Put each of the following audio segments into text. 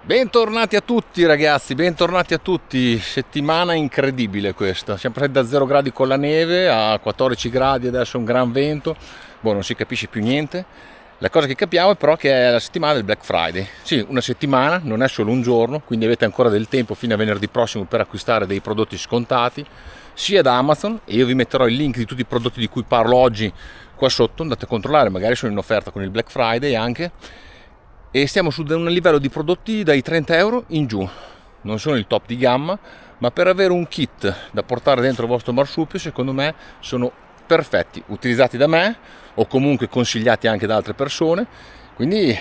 Bentornati a tutti ragazzi, bentornati a tutti. Settimana incredibile questa. Siamo passati da 0 gradi con la neve a 14 gradi, adesso un gran vento. Non si capisce più niente. La cosa che capiamo è però che è la settimana del Black Friday. Sì, una settimana, non è solo un giorno, quindi avete ancora del tempo fino a venerdì prossimo per acquistare dei prodotti scontati, sia da Amazon, e io vi metterò il link di tutti i prodotti di cui parlo oggi qua sotto, andate a controllare, magari sono in offerta con il Black Friday anche. E stiamo su un livello di prodotti dai 30 euro in giù. Non sono il top di gamma, ma per avere un kit da portare dentro il vostro marsupio, secondo me sono perfetti, utilizzati da me o comunque consigliati anche da altre persone. Quindi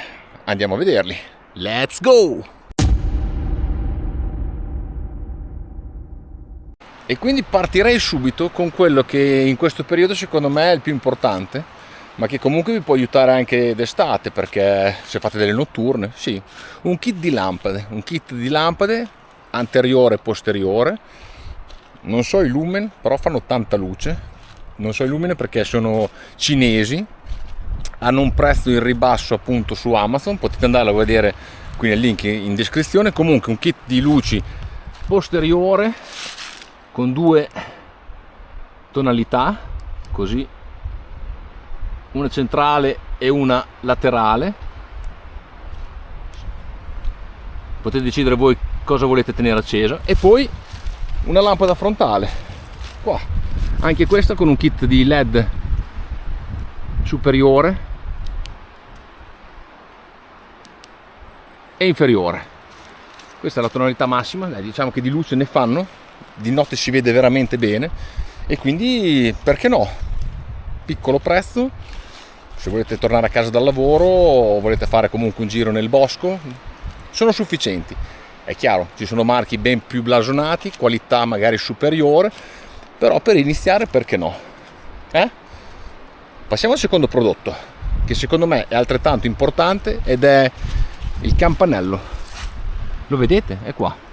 andiamo a vederli. Let's go! E quindi partirei subito con quello che in questo periodo secondo me è il più importante, ma che comunque vi può aiutare anche d'estate, perché se fate delle notturne, sì, un kit di lampade anteriore e posteriore. Non so i lumen, però fanno tanta luce. Non so i lumen perché sono cinesi, hanno un prezzo in ribasso appunto su Amazon, potete andarlo a vedere qui nel link in descrizione. Comunque un kit di luci posteriore con 2 tonalità, così, una centrale e una laterale. Potete decidere voi cosa volete tenere accesa. E poi una lampada frontale qua, anche questa con un kit di LED superiore e inferiore. Questa è la tonalità massima. Diciamo che di luce ne fanno, di notte si vede veramente bene, e quindi perché no, piccolo prezzo. Se volete tornare a casa dal lavoro o volete fare comunque un giro nel bosco, sono sufficienti. È chiaro, ci sono marchi ben più blasonati, qualità magari superiore, però per iniziare perché no? Passiamo al secondo prodotto, che secondo me è altrettanto importante, ed è il campanello. Lo vedete? È qua.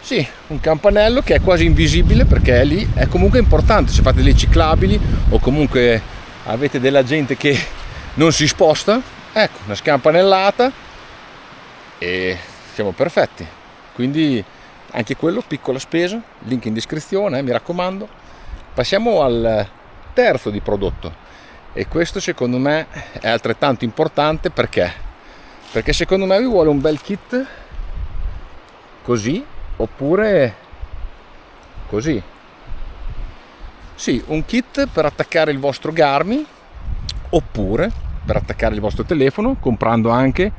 Sì, un campanello che è quasi invisibile perché è lì, è comunque importante se fate delle ciclabili o comunque avete della gente che non si sposta. Ecco, una scampanellata e siamo perfetti. Quindi anche quello, piccola spesa, link in descrizione, mi raccomando. Passiamo al terzo di prodotto, e questo secondo me è altrettanto importante perché secondo me vi vuole un bel kit così, oppure così. Sì, un kit per attaccare il vostro Garmin, oppure per attaccare il vostro telefono, comprando anche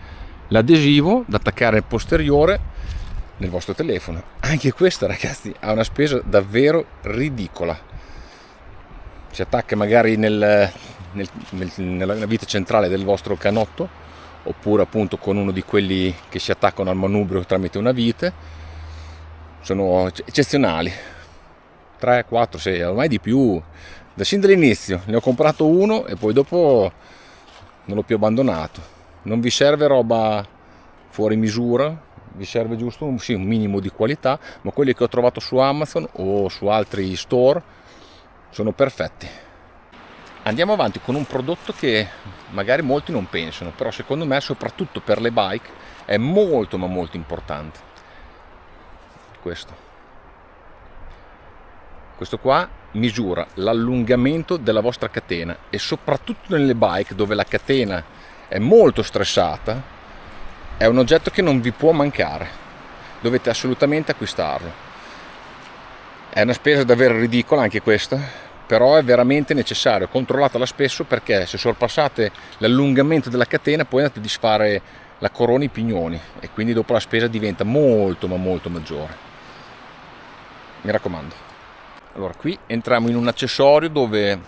l'adesivo da attaccare posteriore nel vostro telefono. Anche questa, ragazzi, ha una spesa davvero ridicola. Si attacca magari nella vite centrale del vostro canotto, oppure appunto con uno di quelli che si attaccano al manubrio tramite una vite. Sono eccezionali. 3, 4, 6, ormai di più. Da sin dall'inizio ne ho comprato uno e poi dopo non l'ho più abbandonato. Non vi serve roba fuori misura, vi serve giusto un minimo di qualità, ma quelli che ho trovato su Amazon o su altri store sono perfetti. Andiamo avanti con un prodotto che magari molti non pensano, però secondo me soprattutto per le bike è molto ma molto importante. Questo qua misura l'allungamento della vostra catena, e soprattutto nelle bike dove la catena è molto stressata è un oggetto che non vi può mancare, dovete assolutamente acquistarlo. È una spesa davvero ridicola anche questa, però è veramente necessario. Controllatela spesso, perché se sorpassate l'allungamento della catena poi andate a disfare la corona, i pignoni, e quindi dopo la spesa diventa molto ma molto maggiore. Mi raccomando. Allora, qui entriamo in un accessorio dove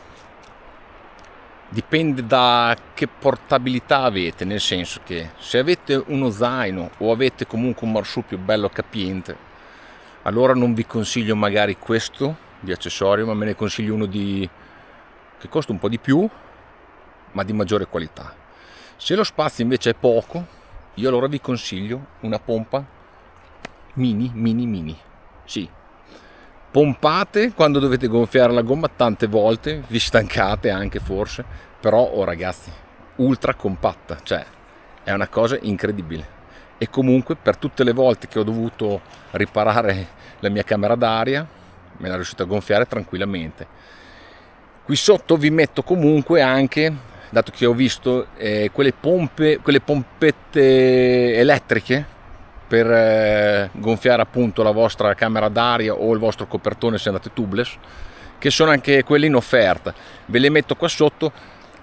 dipende da che portabilità avete, nel senso che se avete uno zaino o avete comunque un marsupio bello capiente, allora non vi consiglio magari questo di accessorio, ma me ne consiglio uno che costa un po' di più ma di maggiore qualità. Se lo spazio invece è poco, io allora vi consiglio una pompa mini. Sì, pompate quando dovete gonfiare la gomma tante volte, vi stancate anche forse, però ragazzi, ultra compatta, cioè è una cosa incredibile. E comunque per tutte le volte che ho dovuto riparare la mia camera d'aria me l'ha riuscito a gonfiare tranquillamente. Qui sotto vi metto comunque anche, dato che ho visto quelle pompette elettriche per gonfiare appunto la vostra camera d'aria o il vostro copertone se andate tubeless, che sono anche quelle in offerta. Ve le metto qua sotto,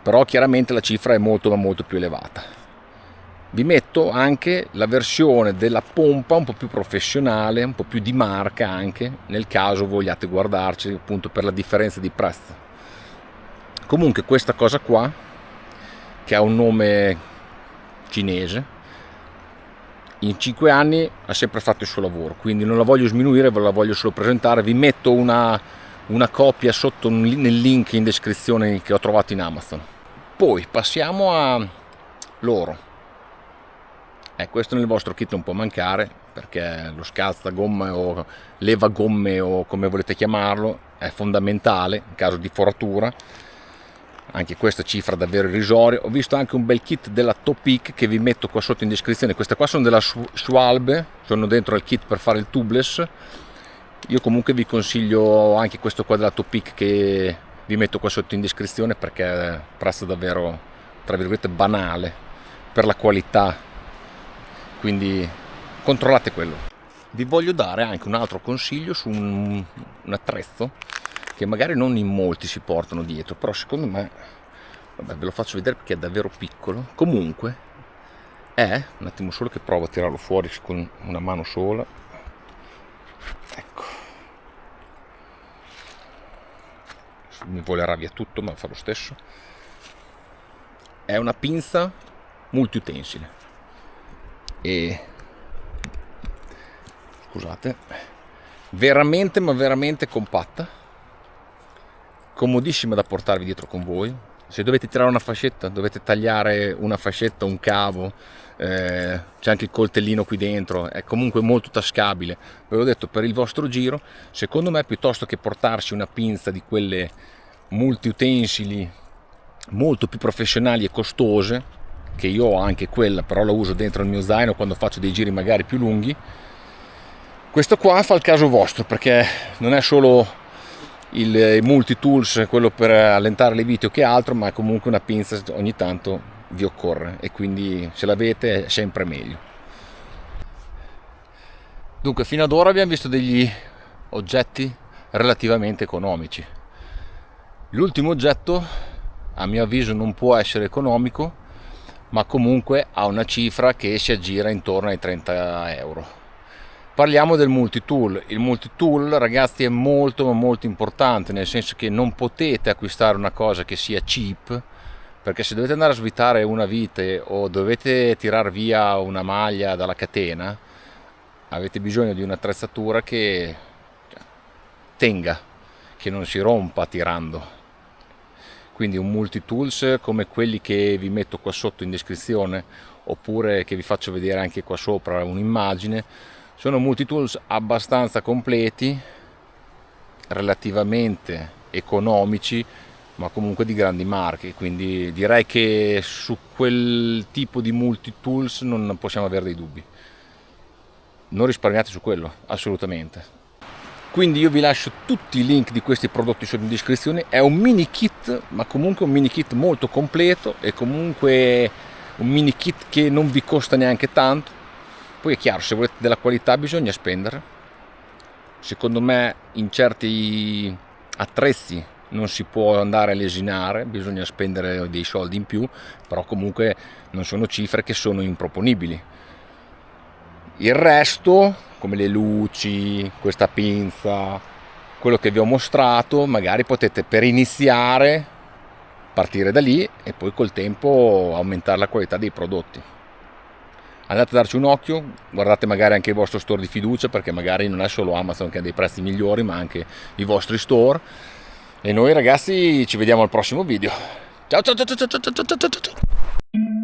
però chiaramente la cifra è molto ma molto più elevata. Vi metto anche la versione della pompa un po' più professionale, un po' più di marca anche, nel caso vogliate guardarci appunto per la differenza di prezzo. Comunque questa cosa qua, che ha un nome cinese, in 5 anni ha sempre fatto il suo lavoro, quindi non la voglio sminuire, ve la voglio solo presentare. Vi metto una copia sotto nel link in descrizione che ho trovato in Amazon. Poi passiamo a l'oro. Questo nel vostro kit non può mancare, perché lo scalzagomme o levagomme o come volete chiamarlo è fondamentale in caso di foratura. Anche questa cifra davvero irrisoria. Ho visto anche un bel kit della Topic che vi metto qua sotto in descrizione. Queste qua sono della Schwalbe, sono dentro al kit per fare il tubeless. Io comunque vi consiglio anche questo qua della Topic che vi metto qua sotto in descrizione, perché è un prezzo davvero tra virgolette banale per la qualità, quindi controllate quello. Vi voglio dare anche un altro consiglio su un attrezzo che magari non in molti si portano dietro, però secondo me, vabbè, ve lo faccio vedere perché è davvero piccolo. Comunque è un attimo solo che provo a tirarlo fuori con una mano sola. Ecco, mi volerà via tutto, ma fa lo stesso. È una pinza multiutensile e scusate, veramente ma veramente compatta, comodissima da portarvi dietro con voi. Se dovete tirare una fascetta, dovete tagliare una fascetta, un cavo, c'è anche il coltellino qui dentro, è comunque molto tascabile. Ve l'ho detto, per il vostro giro, secondo me, piuttosto che portarsi una pinza di quelle multiutensili molto più professionali e costose, che io ho anche quella, però la uso dentro il mio zaino quando faccio dei giri magari più lunghi, questo qua fa il caso vostro, perché non è solo il multi-tools, quello per allentare le viti o che altro, ma è comunque una pinza ogni tanto vi occorre, e quindi se l'avete è sempre meglio. Dunque, fino ad ora abbiamo visto degli oggetti relativamente economici. L'ultimo oggetto, a mio avviso, non può essere economico, ma comunque ha una cifra che si aggira intorno ai 30 euro. Parliamo del multitool. Il multitool, ragazzi, è molto ma molto importante, nel senso che non potete acquistare una cosa che sia cheap, perché se dovete andare a svitare una vite o dovete tirar via una maglia dalla catena, avete bisogno di un'attrezzatura che tenga, che non si rompa tirando. Quindi un multitools come quelli che vi metto qua sotto in descrizione, oppure che vi faccio vedere anche qua sopra un'immagine, sono multitools abbastanza completi, relativamente economici, ma comunque di grandi marche, quindi direi che su quel tipo di multitools non possiamo avere dei dubbi. Non risparmiate su quello, assolutamente. Quindi io vi lascio tutti i link di questi prodotti in descrizione. È un mini kit, ma comunque un mini kit molto completo, e comunque un mini kit che non vi costa neanche tanto. Poi è chiaro, se volete della qualità bisogna spendere. Secondo me in certi attrezzi non si può andare a lesinare, bisogna spendere dei soldi in più, però comunque non sono cifre che sono improponibili. Il resto, come le luci, questa pinza, quello che vi ho mostrato, magari potete per iniziare partire da lì e poi col tempo aumentare la qualità dei prodotti. Andate a darci un occhio, guardate magari anche il vostro store di fiducia, perché magari non è solo Amazon che ha dei prezzi migliori, ma anche i vostri store. E noi ragazzi ci vediamo al prossimo video. Ciao ciao ciao ciao ciao ciao ciao ciao ciao.